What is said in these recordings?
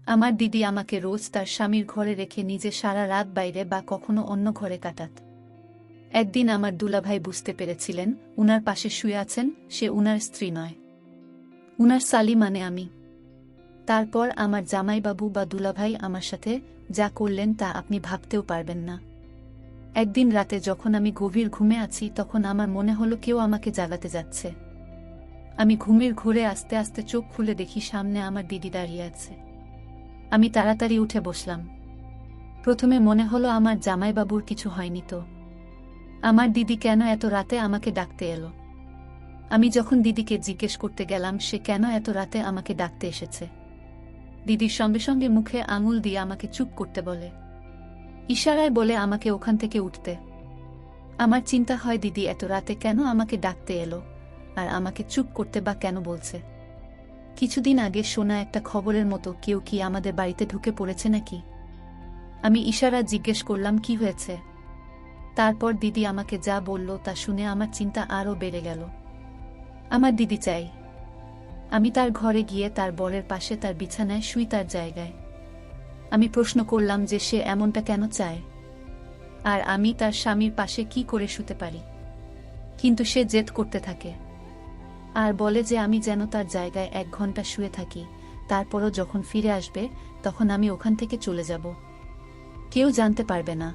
আমার দিদি আমাকে রোজ তার স্বামীর ঘরে রেখে নিজে সারা রাত বাইরে বা কখনো অন্য ঘরে কাটাত। একদিন আমার দুলাভাই বুঝতে পেরেছিলেন উনার পাশে শুয়ে আছেন সে উনার স্ত্রী নয়, উনার সালি মানে আমি। তারপর আমার জামাইবাবু বা দুলাভাই আমার সাথে যা করলেন তা আপনি ভাবতেও পারবেন না। একদিন রাতে যখন আমি গভীর ঘুমে আছি তখন আমার মনে হলো কেউ আমাকে জাগাতে যাচ্ছে। আমি ঘুমের ঘোরে আস্তে আস্তে চোখ খুলে দেখি সামনে আমার দিদি দাঁড়িয়ে আছে। আমি তাড়াতাড়ি উঠে বসলাম। প্রথমে মনে হলো আমার জামাইবাবুর কিছু হয়নি তো, আমার দিদি কেন এত রাতে আমাকে ডাকতে এলো। আমি যখন দিদিকে জিজ্ঞেস করতে গেলাম সে কেন এত রাতে আমাকে ডাকতে এসেছে, দিদির সঙ্গে সঙ্গে মুখে আঙুল দিয়ে আমাকে চুপ করতে বলে, ইশারায় বলে আমাকে ওখান থেকে উঠতে। আমার চিন্তা হয় দিদি এত রাতে কেন আমাকে ডাকতে এলো আর আমাকে চুপ করতে বা কেন বলছে। কিছুদিন আগে শোনা একটা খবরের মতো কেউ কি আমাদের বাড়িতে ঢুকে পড়েছে নাকি। আমি ইশারা জিজ্ঞেস করলাম কি হয়েছে। তারপর দিদি আমাকে যা বলল তা শুনে আমার চিন্তা আরও বেড়ে গেল। আমার দিদি চাই আমি তার ঘরে গিয়ে তার বরের পাশে তার বিছানায় শুই তার জায়গায়। আমি প্রশ্ন করলাম যে সে এমনটা কেন চায় আর আমি তার স্বামীর পাশে কি করে শুতে পারি। কিন্তু সে জেদ করতে থাকে আর বলে যে আমি যেন তার জায়গায় 1 ঘন্টা শুয়ে থাকি, তারপরও যখন ফিরে আসবে তখন আমি ওখান থেকে চলে যাব, কেউ জানতে পারবে না।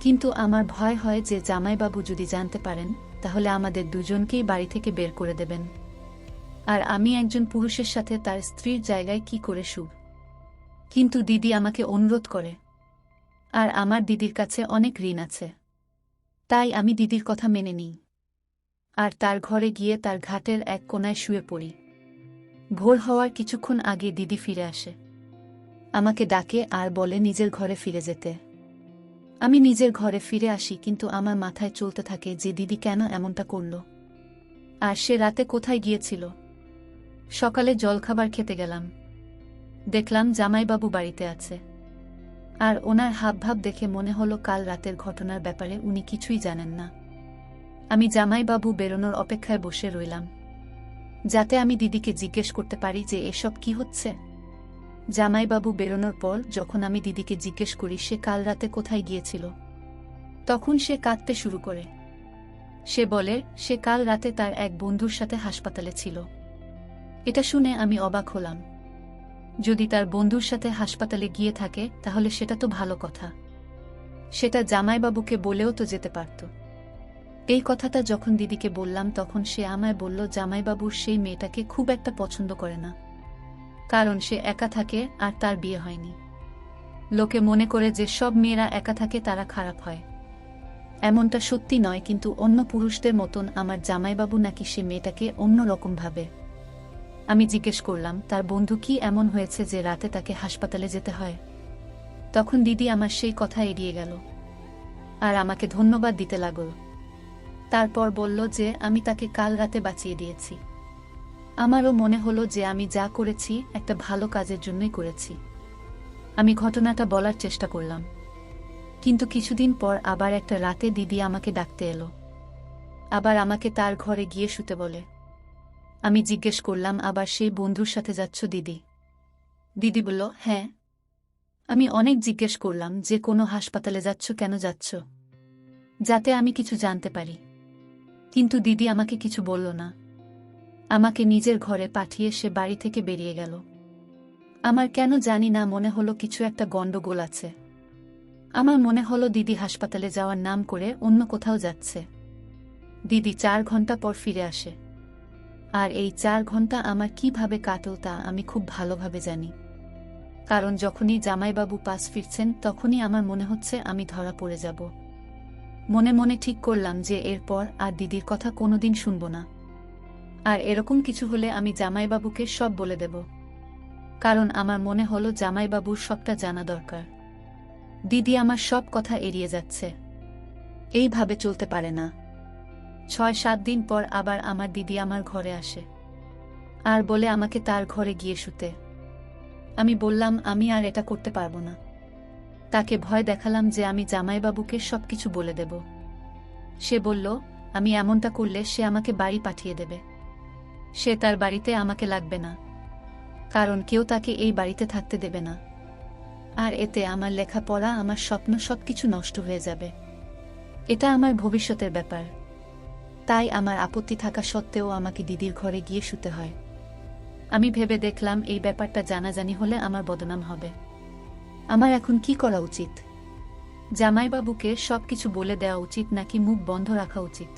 কিন্তু আমার ভয় হয় যে জামাইবাবু যদি জানতে পারেন তাহলে আমাদের দুজনকেই বাড়ি থেকে বের করে দেবেন, আর আমি একজন পুরুষের সাথে তার স্ত্রীর জায়গায় কি করে শুব। কিন্তু দিদি আমাকে অনুরোধ করে, আর আমার দিদির কাছে অনেক ঋণ আছে, তাই আমি দিদির কথা মেনে নিই আর তার ঘরে গিয়ে তার ঘাটের এক কোণায় শুয়ে পড়ি। ভোর হওয়ার কিছুক্ষণ আগে দিদি ফিরে আসে, আমাকে ডাকে আর বলে নিজের ঘরে ফিরে যেতে। আমি নিজের ঘরে ফিরে আসি, কিন্তু আমার মাথায় চলতে থাকে যে দিদি কেন এমনটা করল আর সে রাতে কোথায় গিয়েছিল। সকালে জলখাবার খেতে গেলাম, দেখলাম জামাইবাবু বাড়িতে আছে আর ওনার হাবভাব দেখে মনে হলো কাল রাতের ঘটনার ব্যাপারে উনি কিছুই জানেন না। আমি জামাইবাবু বেরোনোর অপেক্ষায় বসে রইলাম যাতে আমি দিদিকে জিজ্ঞেস করতে পারি যে এসব কি হচ্ছে। জামাইবাবু বেরোনোর পর যখন আমি দিদিকে জিজ্ঞেস করি সে কাল রাতে কোথায় গিয়েছিল, তখন সে কাঁদতে শুরু করে। সে বলে সে কাল রাতে তার এক বন্ধুর সাথে হাসপাতালে ছিল। এটা শুনে আমি অবাক হলাম। যদি তার বন্ধুর সাথে হাসপাতালে গিয়ে থাকে তাহলে সেটা তো ভালো কথা, সেটা জামাইবাবুকে বলেও তো যেতে পারত। এই কথাটা যখন দিদিকে বললাম তখন সে আমায় বলল জামাইবাবুর সেই মেয়েটাকে খুব একটা পছন্দ করে না, কারণ সে একা থাকে আর তার বিয়ে হয়নি। লোকে মনে করে যে সব মেয়েরা একা থাকে তারা খারাপ হয়। এমনটা সত্যি নয়, কিন্তু অন্য পুরুষদের মতন আমার জামাইবাবু নাকি সে মেয়েটাকে অন্য রকম ভাবে। আমি জিজ্ঞেস করলাম তার বন্ধু কি এমন হয়েছে যে রাতে তাকে হাসপাতালে যেতে হয়। তখন দিদি আমার সেই কথা এড়িয়ে গেল আর আমাকে ধন্যবাদ দিতে লাগল। তারপর বলল যে আমি তাকে কাল রাতে বাঁচিয়ে দিয়েছি। আমারও মনে হলো যে আমি যা করেছি একটা ভালো কাজের জন্যই করেছি। আমি ঘটনাটা বলার চেষ্টা করলাম, কিন্তু কিছুদিন পর আবার একটা রাতে দিদি আমাকে ডাকতে এলো, আবার আমাকে তার ঘরে গিয়ে শুতে বলে। আমি জিজ্ঞেস করলাম আবার সেই বন্ধুর সাথে যাচ্ছ দিদি? দিদি বলল হ্যাঁ। আমি অনেক জিজ্ঞেস করলাম যে কোনো হাসপাতালে যাচ্ছ, কেন যাচ্ছ, যাতে আমি কিছু জানতে পারি। কিন্তু দিদি আমাকে কিছু বলল না, আমাকে নিজের ঘরে পাঠিয়ে সে বাড়ি থেকে বেরিয়ে গেল। আমার কেন জানি না মনে হলো কিছু একটা গন্ডগোল আছে। আমার মনে হলো দিদি হাসপাতালে যাওয়ার নাম করে অন্য কোথাও যাচ্ছে। দিদি 4 ঘন্টা পর ফিরে আসে, আর এই 4 ঘন্টা আমার কিভাবে কাটল তা আমি খুব ভালোভাবে জানি, কারণ যখনই জামাইবাবু পাশ ফিরছেন তখনই আমার মনে হচ্ছে আমি ধরা পড়ে যাব। মনে মনে ঠিক করলাম যে এরপর আর দিদির কথা কোনোদিন শুনব না, আর এরকম কিছু হলে আমি জামাইবাবুকে সব বলে দেব, কারণ আমার মনে হলো জামাইবাবুর সবটা জানা দরকার। দিদি আমার সব কথা এড়িয়ে যাচ্ছে, এইভাবে চলতে পারে না। 6-7 দিন পর আবার আমার দিদি আমার ঘরে আসে আর বলে আমাকে তার ঘরে গিয়ে শুতে। আমি বললাম আমি আর এটা করতে পারবো না। তাকে ভয় দেখালাম যে আমি জামাইবাবুকে সবকিছু বলে দেব। সে বলল আমি এমনটা করলে সে আমাকে বাড়ি পাঠিয়ে দেবে, সে তার বাড়িতে আমাকে লাগবে না। কারণ কেউ তাকে এই বাড়িতে থাকতে দেবে না। আর এতে আমার লেখাপড়া, আমার স্বপ্ন সবকিছু নষ্ট হয়ে যাবে। এটা আমার ভবিষ্যতের ব্যাপার। তাই আমার আপত্তি থাকা সত্ত্বেও আমাকে দিদির ঘরে গিয়ে শুতে হয়। আমি ভেবে দেখলাম এই ব্যাপারটা জানাজানি হলে আমার বদনাম হবে। আমার এখন কি করা উচিত? জামাইবাবুকে সবকিছু বলে দেওয়া উচিত নাকি মুখ বন্ধ রাখা উচিত?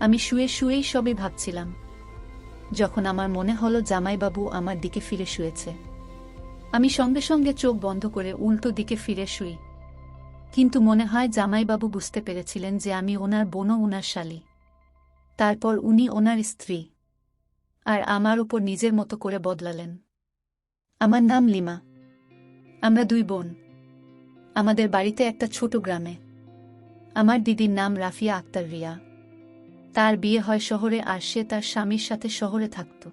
আমি শুয়ে শুয়েই সবই ভাবছিলাম, যখন আমার মনে হলো জামাইবাবু আমার দিকে ফিরে শুয়েছে। আমি সঙ্গে সঙ্গে চোখ বন্ধ করে উল্টো দিকে ফিরে শুই। কিন্তু মনে হয় জামাইবাবু বুঝতে পেরেছিলেন যে আমি ওনার বোনও ওনার শালী। তারপর উনি ওনার স্ত্রী, আর আমার উপর নিজের মতো করে বদলালেন। আমার নাম লিমা। আমরা দুই বোন। আমাদের বাড়িতে একটা ছোট গ্রামে। আমার দিদির নাম রাফিয়া আক্তার রিয়া। তার বিয়ে হয় শহরে, আর সে তার স্বামীর সাথে শহরে থাকত।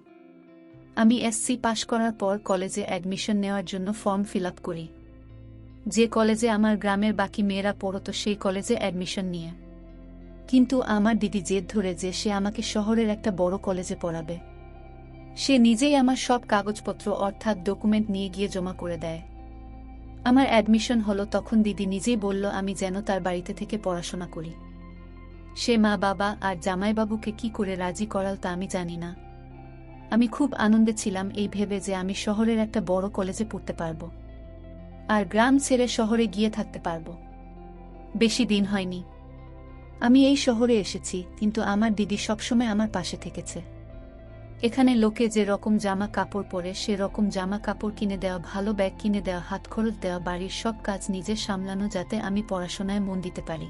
আমি এসসি পাশ করার পর কলেজে অ্যাডমিশন নেওয়ার জন্য ফর্ম ফিল আপ করি। যে কলেজে আমার গ্রামের বাকি মেয়েরা পড়ত সেই কলেজে অ্যাডমিশন নিয়ে। কিন্তু আমার দিদি জেদ ধরে যে সে আমাকে শহরের একটা বড় কলেজে পড়াবে। সে নিজেই আমার সব কাগজপত্র অর্থাৎ ডকুমেন্ট নিয়ে গিয়ে জমা করে দেয়। আমার অ্যাডমিশন হলো তখন দিদি নিজেই বলল আমি যেন তার বাড়িতে থেকে পড়াশোনা করি। সে মা বাবা আর জামাইবাবুকে কি করে রাজি করাল তা আমি জানি না। আমি খুব আনন্দে ছিলাম এই ভেবে যে আমি শহরের একটা বড় কলেজে পড়তে পারব, আর গ্রাম ছেড়ে শহরে গিয়ে থাকতে পারব। বেশি দিন হয়নি আমি এই শহরে এসেছি, কিন্তু আমার দিদি সবসময় আমার পাশে থেকেছে। এখানে লোকে যে রকম জামা কাপড় পরে সে রকম জামা কাপড় কিনে দেওয়া, ভালো ব্যাগ কিনে দেওয়া, হাত খরচ দেওয়া, বাড়ির সব কাজ নিজে সামলানো যাতে আমি পড়াশোনায় মন দিতে পারি,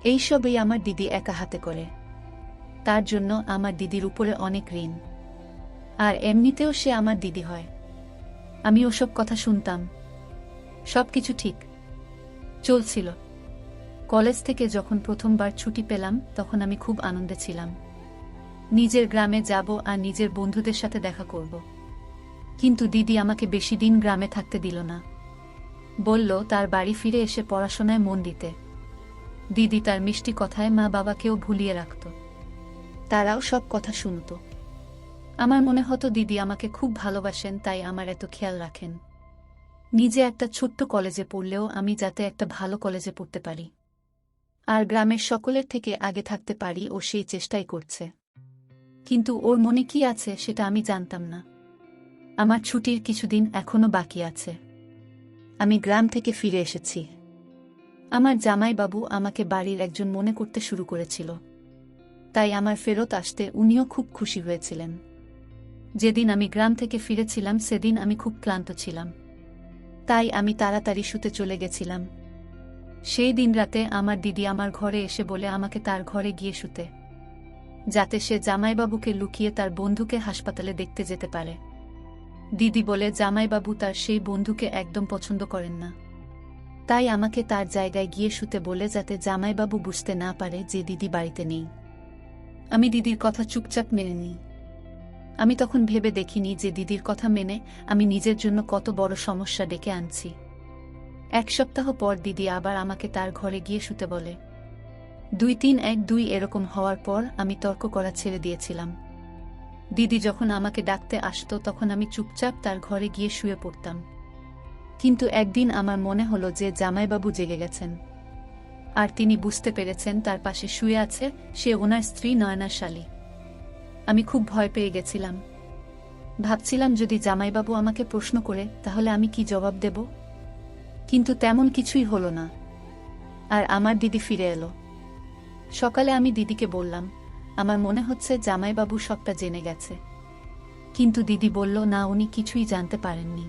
এইসবই আমার দিদি একা হাতে করে। তার জন্য আমার দিদির উপরে অনেক ঋণ। আর এমনিতেও সে আমার দিদি হয়। আমি ওসব কথা শুনতাম। সবকিছু ঠিক চলছিল। কলেজ থেকে যখন প্রথমবার ছুটি পেলাম তখন আমি খুব আনন্দে ছিলাম। নিজের গ্রামে যাব আর নিজের বন্ধুদের সাথে দেখা করব। কিন্তু দিদি আমাকে বেশি দিন গ্রামে থাকতে দিল না। বলল তার বাড়ি ফিরে এসে পড়াশোনায় মন দিতে। দিদি তার মিষ্টি কথায় মা বাবাকেও ভুলিয়ে রাখত। তারাও সব কথা শুনত। আমার মনে হতো দিদি আমাকে খুব ভালোবাসেন, তাই আমার এত খেয়াল রাখেন। নিজে একটা ছোট্ট কলেজে পড়লেও আমি যাতে একটা ভালো কলেজে পড়তে পারি আর গ্রামের সকলের থেকে আগে থাকতে পারি, ও সেই চেষ্টাই করছে। কিন্তু ওর মনে কি আছে সেটা আমি জানতাম না। আমার ছুটির কিছুদিন এখনো বাকি আছে। আমি গ্রাম থেকে ফিরে এসেছি। আমার জামাইবাবু আমাকে বাড়ির একজন মনে করতে শুরু করেছিল, তাই আমার ফেরত আসতে উনিও খুব খুশি হয়েছিলেন। যেদিন আমি গ্রাম থেকে ফিরেছিলাম সেদিন আমি খুব ক্লান্ত ছিলাম, তাই আমি তাড়াতাড়ি শুতে চলে গেছিলাম। সেই দিন রাতে আমার দিদি আমার ঘরে এসে বলে আমাকে তার ঘরে গিয়ে শুতে, যাতে সে জামাইবাবুকে লুকিয়ে তার বন্ধুকে হাসপাতালে দেখতে যেতে পারে। দিদি বলে জামাইবাবু তার সেই বন্ধুকে একদম পছন্দ করেন না, তাই আমাকে তার জায়গায় গিয়ে শুতে বলে যাতে জামাইবাবু বুঝতে না পারে যে দিদি বাড়িতে নেই। আমি দিদির কথা চুপচাপ মেনে নিই। আমি তখন ভেবে দেখিনি যে দিদির কথা মেনে আমি নিজের জন্য কত বড় সমস্যা ডেকে আনছি। 1 সপ্তাহ পর দিদি আবার আমাকে তার ঘরে গিয়ে শুতে বলে। 2-3-1-2 এরকম হওয়ার পর আমি তর্ক করা ছেড়ে দিয়েছিলাম। দিদি যখন আমাকে ডাকতে আসতো তখন আমি চুপচাপ তার ঘরে গিয়ে শুয়ে পড়তাম। কিন্তু একদিন আমার মনে হলো যে জামাইবাবু জেগে গেছেন, আর তিনি বুঝতে পেরেছেন তার পাশে শুয়ে আছে সে ওনার স্ত্রী নয়না শালী। আমি খুব ভয় পেয়ে গেছিলাম। ভাবছিলাম যদি জামাইবাবু আমাকে প্রশ্ন করে তাহলে আমি কি জবাব দেব। কিন্তু তেমন কিছুই হলো না, আর আমার দিদি ফিরে এলো। সকালে আমি দিদিকে বললাম, আমার মনে হচ্ছে জামাইবাবু সবটা জেনে গেছে। কিন্তু দিদি বলল, না, উনি কিছুই জানতে পারেননি।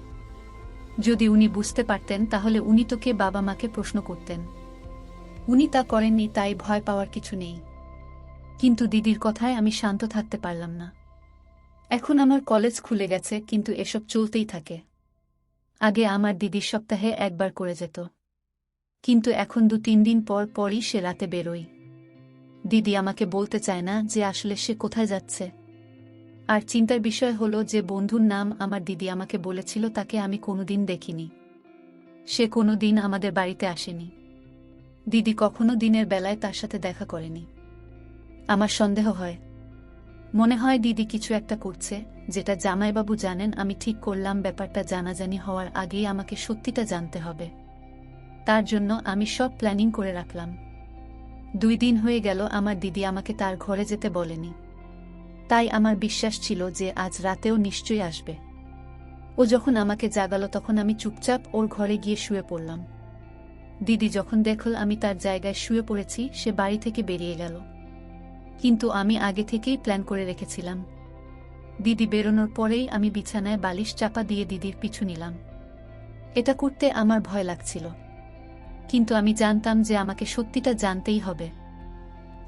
যদি উনি বুঝতে পারতেন তাহলে উনি তোকে বাবা মাকে প্রশ্ন করতেন। উনি তা করেননি, তাই ভয় পাওয়ার কিছু নেই। কিন্তু দিদির কথায় আমি শান্ত থাকতে পারলাম না। এখন আমার কলেজ খুলে গেছে, কিন্তু এসব চলতেই থাকে। আগে আমার দিদি সপ্তাহে একবার করে যেত, কিন্তু এখন 2-3 দিন পর পরই সে রাতে বেরোয়। দিদি আমাকে বলতে চায় না যে আসলে সে কোথায় যাচ্ছে। আর চিন্তার বিষয় হলো যে বন্ধুর নাম আমার দিদি আমাকে বলেছিল তাকে আমি কোনোদিন দেখিনি। সে কোনোদিন আমাদের বাড়িতে আসেনি। দিদি কখনো দিনের বেলায় তার সাথে দেখা করেনি। আমার সন্দেহ হয় মনে হয় দিদি কিছু একটা করছে, যেটা জামাইবাবু জানেন। আমি ঠিক করলাম ব্যাপারটা জানাজানি হওয়ার আগেই আমাকে সত্যিটা জানতে হবে। তার জন্য আমি সব প্ল্যানিং করে রাখলাম। 2 দিন হয়ে গেল আমার দিদি আমাকে তার ঘরে যেতে বলেনি। তাই আমার বিশ্বাস ছিল যে আজ রাতেও নিশ্চয়ই আসবে। ও যখন আমাকে জাগালো তখন আমি চুপচাপ ওর ঘরে গিয়ে শুয়ে পড়লাম। দিদি যখন দেখল আমি তার জায়গায় শুয়ে পড়েছি, সে বাড়ি থেকে বেরিয়ে গেল। কিন্তু আমি আগে থেকেই প্ল্যান করে রেখেছিলাম। দিদি বেরোনোর পরেই আমি বিছানায় বালিশ চাপা দিয়ে দিদির পিছু নিলাম। এটা করতে আমার ভয় লাগছিল, কিন্তু আমি জানতাম যে আমাকে সত্যিটা জানতেই হবে।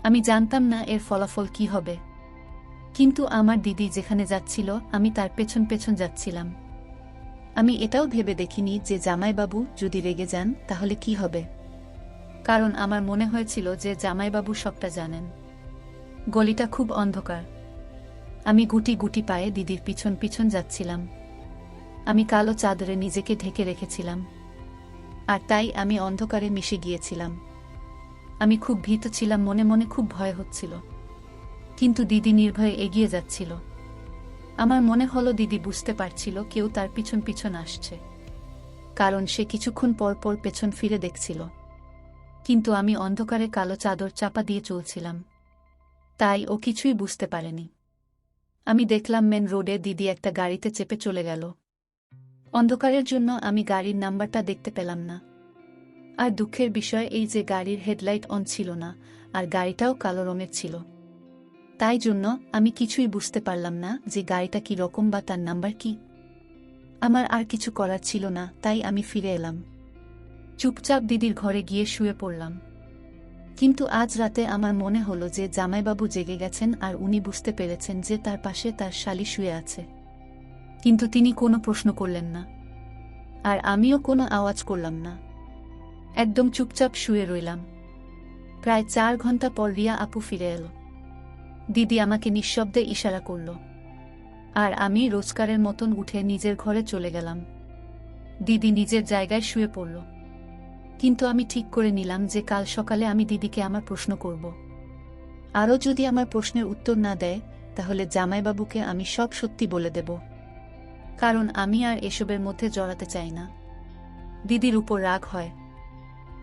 আমি জানতাম না এর ফলাফল কি হবে, কিন্তু আমার দিদি যেখানে যাচ্ছিল আমি তার পেছন পেছন যাচ্ছিলাম। আমি এটাও ভেবে দেখিনি যে জামাইবাবু যদি রেগে যান তাহলে কি হবে, কারণ আমার মনে হয়েছিল যে জামাইবাবু সবটা জানেন। গলিটা খুব অন্ধকার। আমি গুটি গুটি পায়ে দিদির পিছন পিছন যাচ্ছিলাম। আমি কালো চাদরে নিজেকে ঢেকে রেখেছিলাম, আর তাই আমি অন্ধকারে মিশে গিয়েছিলাম। আমি খুব ভীত ছিলাম, মনে মনে খুব ভয় হচ্ছিল, কিন্তু দিদি নির্ভয়ে এগিয়ে যাচ্ছিল। আমার মনে হলো দিদি বুঝতে পারছিল কেউ তার পিছন পিছন আসছে, কারণ সে কিছুক্ষণ পর পর পেছন ফিরে দেখছিল। কিন্তু আমি অন্ধকারে কালো চাদর চাপা দিয়ে চলছিলাম, তাই ও কিছুই বুঝতে পারেনি। আমি দেখলাম মেন রোডে দিদি একটা গাড়িতে চেপে চলে গেল। অন্ধকারের জন্য আমি গাড়ির নাম্বারটা দেখতে পেলাম না। আর দুঃখের বিষয় এই যে গাড়ির হেডলাইট অন ছিল না, আর গাড়িটাও কালো রঙের ছিল। তাই জন্য আমি কিছুই বুঝতে পারলাম না যে গাড়িটা কি রকম বা তার নাম্বার কি। আমার আর কিছু করার ছিল না, তাই আমি ফিরে এলাম। চুপচাপ দিদির ঘরে গিয়ে শুয়ে পড়লাম। কিন্তু আজ রাতে আমার মনে হলো যে জামাইবাবু জেগে গেছেন আর উনি বুঝতে পেরেছেন যে তার পাশে তার শালী শুয়ে আছে। কিন্তু তিনি কোনো প্রশ্ন করলেন না, আর আমিও কোনো আওয়াজ করলাম না। একদম চুপচাপ শুয়ে রইলাম। প্রায় 4 ঘন্টা পর রিয়া আপু ফিরে এলো। দিদি আমাকে নিঃশব্দে ইশারা করল, আর আমি রোজকারের মতন উঠে নিজের ঘরে চলে গেলাম। দিদি নিজের জায়গায় শুয়ে পড়ল, কিন্তু আমি ঠিক করে নিলাম যে কাল সকালে আমি দিদিকে আমার প্রশ্ন করব। আরও যদি আমার প্রশ্নের উত্তর না দেয় তাহলে জামাইবাবুকে আমি সব সত্যি বলে দেব, কারণ আমি আর এসবের মধ্যে জড়াতে চাই না। দিদির উপর রাগ হয়।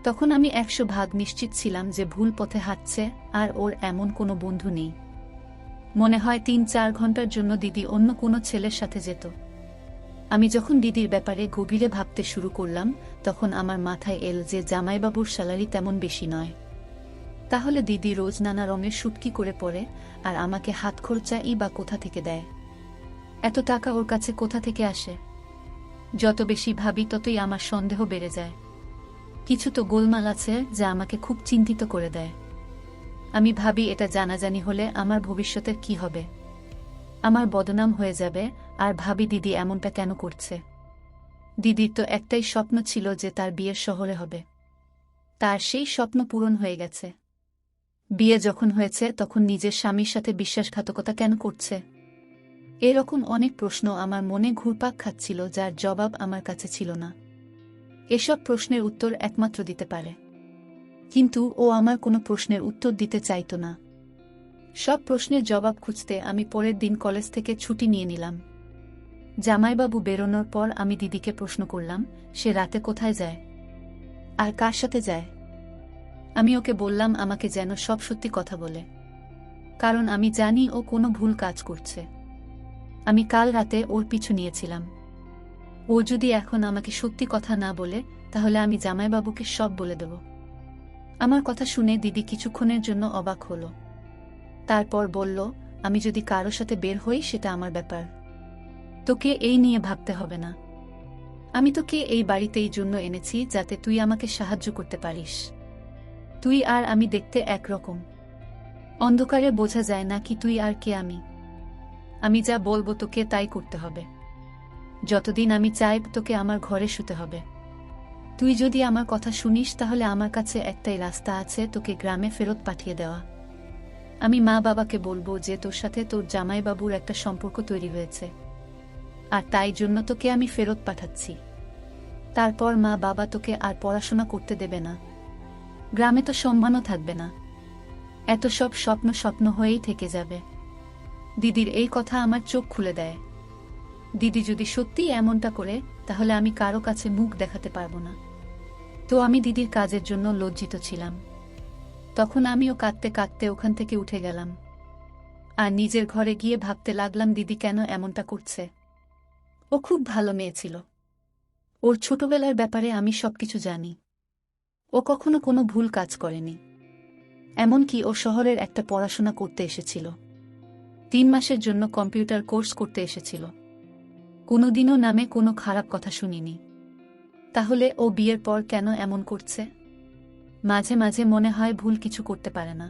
তখন আমি 100% নিশ্চিত ছিলাম যে ভুল পথে হাঁটছে আর ওর এমন কোনো বন্ধু নেই। মনে হয় 3-4 ঘন্টার জন্য দিদি অন্য কোনো ছেলের সাথে যেত। আমি যখন দিদির ব্যাপারে গভীরে ভাবতে শুরু করলাম তখন আমার মাথায় এল যে জামাইবাবুর স্যালারি তেমন বেশি নয়। তাহলে দিদি রোজ নানা রঙের শুটকি করে পরে, আর আমাকে হাত খরচাই বা কোথা থেকে দেয়? এত টাকা ওর কাছে কোথা থেকে আসে? যত বেশি ভাবি ততই আমার সন্দেহ বেড়ে যায়। কিছু তো গোলমাল আছে যা আমাকে খুব চিন্তিত করে দেয়। আমি ভাবি এটা জানাজানি হলে আমার ভবিষ্যতের কি হবে? আমার বদনাম হয়ে যাবে। আর ভাবি দিদি এমনটা কেন করছে? দিদির তো একটাই স্বপ্ন ছিল যে তার বিয়ের শহরে হবে। তার সেই স্বপ্ন পূরণ হয়ে গেছে। বিয়ে যখন হয়েছে তখন নিজের স্বামীর সাথে বিশ্বাসঘাতকতা কেন করছে? এরকম অনেক প্রশ্ন আমার মনে ঘুরপাক খাচ্ছিল, যার জবাব আমার কাছে ছিল না। এসব প্রশ্নের উত্তর একমাত্র দিতে পারে, কিন্তু ও আমার কোনো প্রশ্নের উত্তর দিতে চাইত না। সব প্রশ্নের জবাব খুঁজতে আমি পরের দিন কলেজ থেকে ছুটি নিয়ে নিলাম। জামাইবাবু বেরোনোর পর আমি দিদিকে প্রশ্ন করলাম, সে রাতে কোথায় যায় আর কার সাথে যায়? আমি ওকে বললাম আমাকে যেন সব সত্যি কথা বলে, কারণ আমি জানি ও কোনো ভুল কাজ করছে। আমি কাল রাতে ওর পিছু নিয়েছিলাম। ও যদি এখন আমাকে সত্যি কথা না বলে তাহলে আমি জামাইবাবুকে সব বলে দেব। আমার কথা শুনে দিদি কিছুক্ষণের জন্য অবাক হল। তারপর বলল, আমি যদি কারো সাথে বের হই সেটা আমার ব্যাপার, তোকে এই নিয়ে ভাবতে হবে না। আমি তোকে এই বাড়িতে এই জন্য এনেছি যাতে তুই আমাকে সাহায্য করতে পারিস। তুই আর আমি দেখতে একরকম। অন্ধকারে বোঝা যায় না কি তুই আর কে আমি। আমি যা বলবো তোকে তাই করতে হবে। যতদিন আমি চাই তোকে আমার ঘরে শুতে হবে। তুই যদি আমার কথা শুনিস তাহলে আমার কাছে একটাই রাস্তা আছে, তোকে গ্রামে ফেরত পাঠিয়ে দেওয়া। আমি মা বাবাকে বলবো যে তোর সাথে তোর জামাইবাবুর একটা সম্পর্ক তৈরি হয়েছে, আর তাই জন্য তোকে আমি ফেরত পাঠাচ্ছি। তারপর মা বাবা তোকে আর পড়াশোনা করতে দেবে না, গ্রামে তো সম্মানও থাকবে না। এত সব স্বপ্ন স্বপ্ন হয়েই থেকে যাবে। দিদির এই কথা আমার চোখ খুলে দেয়। দিদি যদি সত্যিই এমনটা করে, তাহলে আমি কারো কাছে মুখ দেখাতে পারবো না। তো আমি দিদির কাজের জন্য লজ্জিত ছিলাম। তখন আমিও কাঁদতে কাঁদতে ওখান থেকে উঠে গেলাম, আর নিজের ঘরে গিয়ে ভাবতে লাগলাম দিদি কেন এমনটা করছে। ও খুব ভালো মেয়ে ছিল। ওর ছোটবেলার ব্যাপারে আমি সবকিছু জানি। ও কখনো কোনো ভুল কাজ করেনি। এমনকি ও শহরের একটা পড়াশোনা করতে এসেছিল। 3 মাসের জন্য কম্পিউটার কোর্স করতে এসেছিল। কোনোদিনও নামে কোনো খারাপ কথা শুনিনি। তাহলে ও বিয়ের পর কেন এমন করছে? মাঝে মাঝে মনে হয় ভুল কিছু করতে পারে না,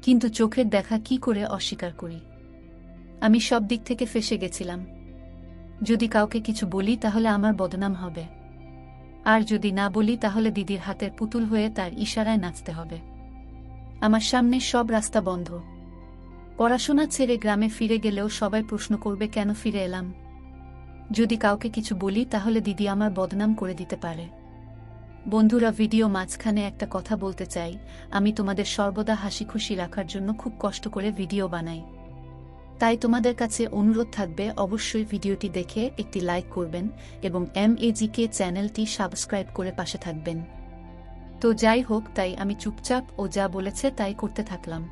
কিন্তু চোখের দেখা কি করে অস্বীকার করি। আমি সব দিক থেকে ফেঁসে গেছিলাম। যদি কাউকে কিছু বলি তাহলে আমার বদনাম হবে, আর যদি না বলি তাহলে দিদির হাতের পুতুল হয়ে তার ইশারায় নাচতে হবে। আমার সামনে সব রাস্তা বন্ধ। পড়াশোনা ছেড়ে গ্রামে ফিরে গেলেও সবাই প্রশ্ন করবে কেন ফিরে এলাম। যদি কাউকে কিছু বলি তাহলে দিদি আমার বদনাম করে দিতে পারে। বন্ধুরা, ভিডিও মাঝখানে একটা কথা বলতে চাই। আমি তোমাদের সর্বদা হাসি খুশি রাখার জন্য খুব কষ্ট করে ভিডিও বানাই। তাই তোমাদের কাছে অনুরোধ থাকবে অবশ্যই ভিডিওটি দেখে একটি লাইক করবেন এবং MAGK চ্যানেলটি সাবস্ক্রাইব করে পাশে থাকবেন। তো যাই হোক, তাই আমি চুপচাপ ও যা বলেছে তাই করতে থাকলাম।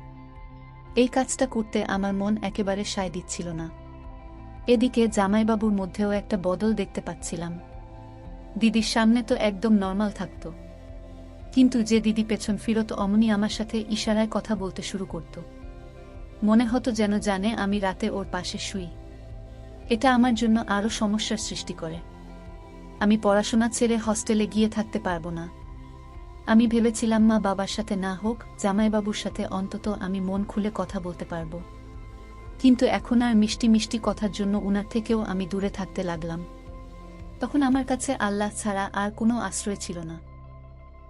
এই কাজটা করতে আমার মন একেবারে সায় দিচ্ছিল না। এদিকে জামাইবাবুর মধ্যেও একটা বদল দেখতে পাচ্ছিলাম। দিদির সামনে তো একদম নর্মাল থাকত, কিন্তু যে দিদি পেছন ফিরত অমনি আমার সাথে ইশারায় কথা বলতে শুরু করত। মনে হতো যেন জানে আমি রাতে ওর পাশে শুই। এটা আমার জন্য আরও সমস্যার সৃষ্টি করে। আমি পড়াশোনা ছেড়ে হস্টেলে গিয়ে থাকতে পারবো না। আমি ভেবেছিলাম মা বাবার সাথে না হোক, জামাইবাবুর সাথে অন্তত আমি মন খুলে কথা বলতে পারবো। কিন্তু এখন আর মিষ্টি মিষ্টি কথার জন্য উনার থেকেও আমি দূরে থাকতে লাগলাম। তখন আমার কাছে আল্লাহ ছাড়া আর কোনো আশ্রয় ছিল না।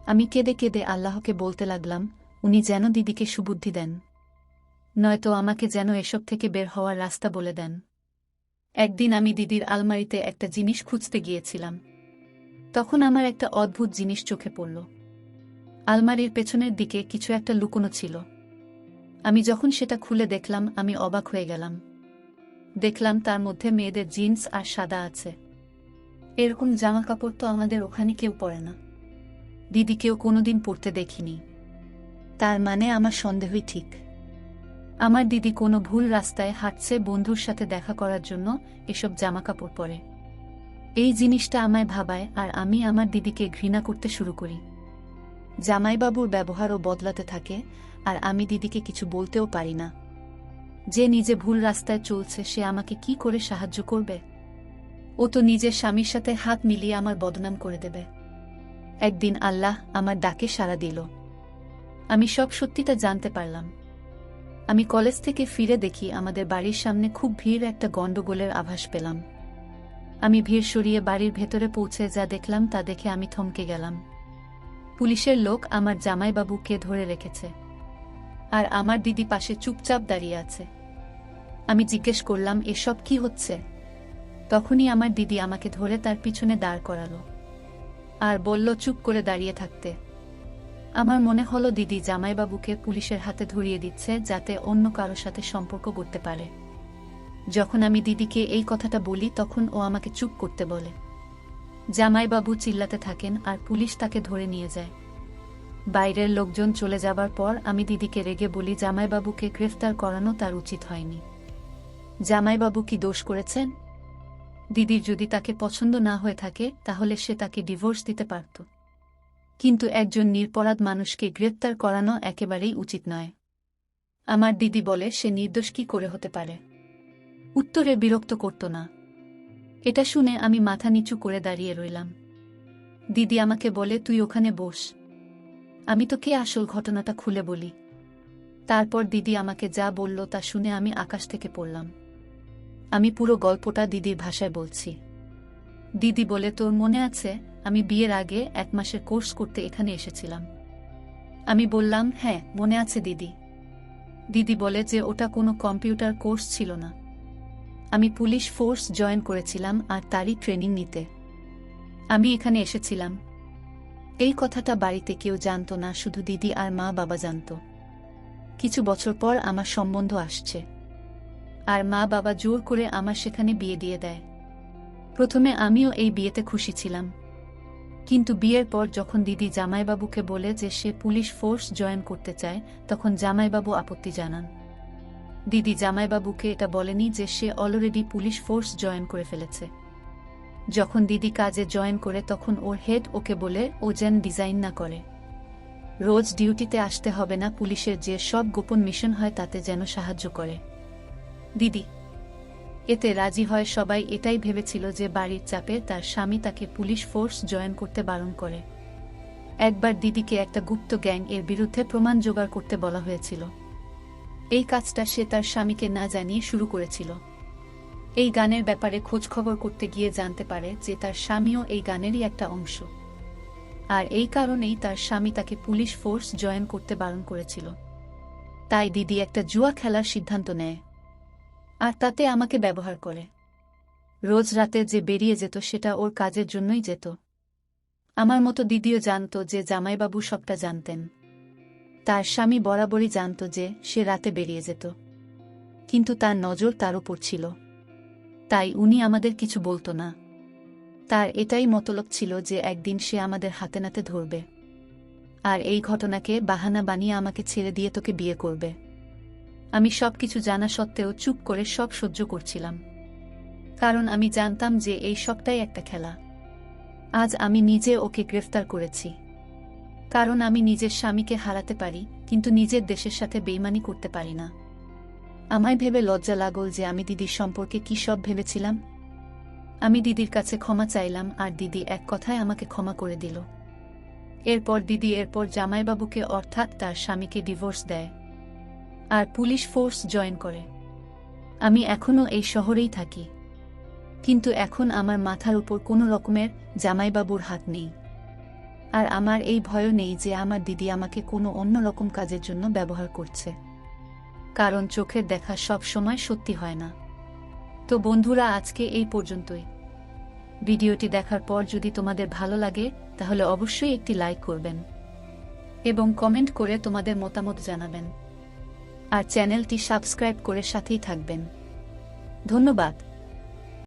আমি কেঁদে কেঁদে আল্লাহকে বলতে লাগলাম, উনি যেন দিদিকে সুবুদ্ধি দেন, নয়তো আমাকে যেন এসব থেকে বের হওয়ার রাস্তা বলে দেন। একদিন আমি দিদির আলমারিতে একটা জিনিস খুঁজতে গিয়েছিলাম। তখন আমার একটা অদ্ভুত জিনিস চোখে পড়ল। আলমারির পেছনের দিকে কিছু একটা লুকোনো ছিল। আমি যখন সেটা খুলে দেখলাম, আমি অবাক হয়ে গেলাম। দেখলাম তার মধ্যে মেয়েদের জিন্স আর সাদা আছে। এরকম জামা কাপড় তো আমাদের ওখানে কেউ পরে না। দিদিকেও কোনোদিন পরতে দেখিনি। তার মানে আমার সন্দেহই ঠিক। আমার দিদি কোনো ভুল রাস্তায় হাঁটছে বন্ধুর সাথে দেখা করার জন্য এসব জামাকাপড় পরে। এই জিনিসটা আমায় ভাবায়, আর আমি আমার দিদিকে ঘৃণা করতে শুরু করি। জামাইবাবুর ব্যবহারও বদলাতে থাকে, আর আমি দিদিকে কিছু বলতেও পারি না। যে নিজে ভুল রাস্তায় চলছে সে আমাকে কি করে সাহায্য করবে? ও তো নিজের স্বামীর সাথে হাত মিলিয়ে আমার বদনাম করে দেবে। একদিন আল্লাহ আমার ডাকে সাড়া দিল। আমি সব সত্যিটা জানতে পারলাম। আমি কলেজ থেকে ফিরে দেখি আমাদের বাড়ির সামনে খুব ভিড়, একটা গন্ডগোলের আভাস পেলাম। আমি ভিড় সরিয়ে বাড়ির ভেতরে পৌঁছে যা দেখলাম তা দেখে আমি থমকে গেলাম। পুলিশের লোক আমার জামাইবাবুকে ধরে রেখেছে, আর আমার দিদি পাশে চুপচাপ দাঁড়িয়ে আছে। আমি জিজ্ঞেস করলাম, এসব কি হচ্ছে? তখনই আমার দিদি আমাকে ধরে তার পিছনে দাঁড় করালো আর বলল চুপ করে দাঁড়িয়ে থাকতে। আমার মনে হলো দিদি জামাইবাবুকে পুলিশের হাতে ধরিয়ে দিচ্ছে যাতে অন্য কারো সাথে সম্পর্ক করতে পারে। যখন আমি দিদিকে এই কথাটা বলি তখন ও আমাকে চুপ করতে বলে। জামাইবাবু চিল্লাতে থাকেন আর পুলিশ তাকে ধরে নিয়ে যায়। বাইরের লোকজন চলে যাবার পর আমি দিদিকে রেগে বলি, জামাইবাবুকে গ্রেফতার করানো তার উচিত হয়নি। জামাইবাবু কি দোষ করেছেন? দিদির যদি তাকে পছন্দ না হয়ে থাকে তাহলে সে তাকে ডিভোর্স দিতে পারত, কিন্তু একজন নিরপরাধ মানুষকে গ্রেফতার করানো একেবারেই উচিত নয়। আমার দিদি বলে সে নির্দোষ কি করে হতে পারে। উত্তরে বিরক্ত করত না। এটা শুনে আমি মাথা নিচু করে দাঁড়িয়ে রইলাম। দিদি আমাকে বলে, তুই ওখানে বস, আমি তোকে আসল ঘটনাটা খুলে বলি। তারপর দিদি আমাকে যা বলল তা শুনে আমি আকাশ থেকে পড়লাম। আমি পুরো গল্পটা দিদির ভাষায় বলছি। দিদি বলে, তোর মনে আছে আমি বিয়ের আগে 1 মাসের কোর্স করতে এখানে এসেছিলাম? আমি বললাম, হ্যাঁ মনে আছে দিদি। দিদি বলে যে ওটা কোনো কম্পিউটার কোর্স ছিল না। আমি পুলিশ ফোর্স জয়েন করেছিলাম আর তারই ট্রেনিং নিতে আমি এখানে এসেছিলাম। এই কথাটা বাড়িতে কেউ জানত না, শুধু দিদি আর মা বাবা জানত। কিছু বছর পর আমার সম্বন্ধ আসছে। আর মা বাবা জোর করে আমার সেখানে বিয়ে দিয়ে দেয়। প্রথমে আমিও এই বিয়েতে খুশি ছিলাম, কিন্তু বিয়ের পর যখন দিদি জামাইবাবুকে বলে যে সে পুলিশ ফোর্স জয়েন করতে চায়, তখন জামাইবাবু আপত্তি জানান। দিদি জামাইবাবুকে এটা বলেনি যে সে অলরেডি পুলিশ ফোর্স জয়েন করে ফেলেছে। যখন দিদি কাজে জয়েন করে তখন ওর হেড ওকে বলে ও যেন ডিজাইন না করে, রোজ ডিউটিতে আসতে হবে না, পুলিশের যে সব গোপন মিশন হয় তাতে যেন সাহায্য করে। দিদি এতে রাজি হয়। সবাই এটাই ভেবেছিল যে বাড়ির চাপে তার স্বামী তাকে পুলিশ ফোর্স জয়েন করতে বারণ করে। একবার দিদিকে একটা গুপ্ত গ্যাং এর বিরুদ্ধে প্রমাণ জোগাড় করতে বলা হয়েছিল। এই কাজটা সে তার স্বামীকে না জানিয়ে শুরু করেছিল। এই গানের ব্যাপারে খোঁজখবর করতে গিয়ে জানতে পারে যে তার স্বামীও এই গানেরই একটা অংশ, আর এই কারণেই তার স্বামী তাকে পুলিশ ফোর্স জয়েন করতে বারণ করেছিল। তাই দিদি একটা জুয়া খেলার সিদ্ধান্ত নেয়, আর তাতে আমাকে ব্যবহার করে। রোজ রাতে যে বেরিয়ে যেত সেটা ওর কাজের জন্যই যেত। আমার মতো দিদিও জানত যে জামাইবাবু সবটা জানতেন। তার স্বামী বরাবরই জানত যে সে রাতে বেরিয়ে যেত, কিন্তু তার নজর তার ওপর ছিল, তাই উনি আমাদের কিছু বলতো না। তার এটাই মতলব ছিল যে একদিন সে আমাদের হাতে নাতে ধরবে, আর এই ঘটনাকে বাহানা বানিয়ে আমাকে ছেড়ে দিয়ে তোকে বিয়ে করবে। আমি সবকিছু জানা সত্ত্বেও চুপ করে সব সহ্য করছিলাম, কারণ আমি জানতাম যে এই সবটাই একটা খেলা। আজ আমি নিজে ওকে গ্রেফতার করেছি, কারণ আমি নিজের স্বামীকে হারাতে পারি, কিন্তু নিজের দেশের সাথে বেইমানি করতে পারি না। আমায় ভেবে লজ্জা লাগল যে আমি দিদির সম্পর্কে কি সব ভেবেছিলাম। আমি দিদির কাছে ক্ষমা চাইলাম, আর দিদি এক কথায় আমাকে ক্ষমা করে দিল। এরপর জামাইবাবুকে অর্থাৎ তার স্বামীকে ডিভোর্স দেয় আর পুলিশ ফোর্স জয়েন করে। আমি এখনও এই শহরেই থাকি, কিন্তু এখন আমার মাথার উপর কোনো রকমের জামাইবাবুর হাত নেই, আর আমার এই ভয়ও নেই যে আমার দিদি আমাকে কোনো অন্য রকম কাজের জন্য ব্যবহার করছে, কারণ চোখের দেখা সব সময় সত্যি হয় না। তো বন্ধুরা, আজকে এই পর্যন্তই। ভিডিওটি দেখার পর যদি তোমাদের ভালো লাগে তাহলে অবশ্যই একটি লাইক করবেন এবং কমেন্ট করে তোমাদের মতামত জানাবেন, আর চ্যানেলটি সাবস্ক্রাইব করে সাথেই থাকবেন। ধন্যবাদ।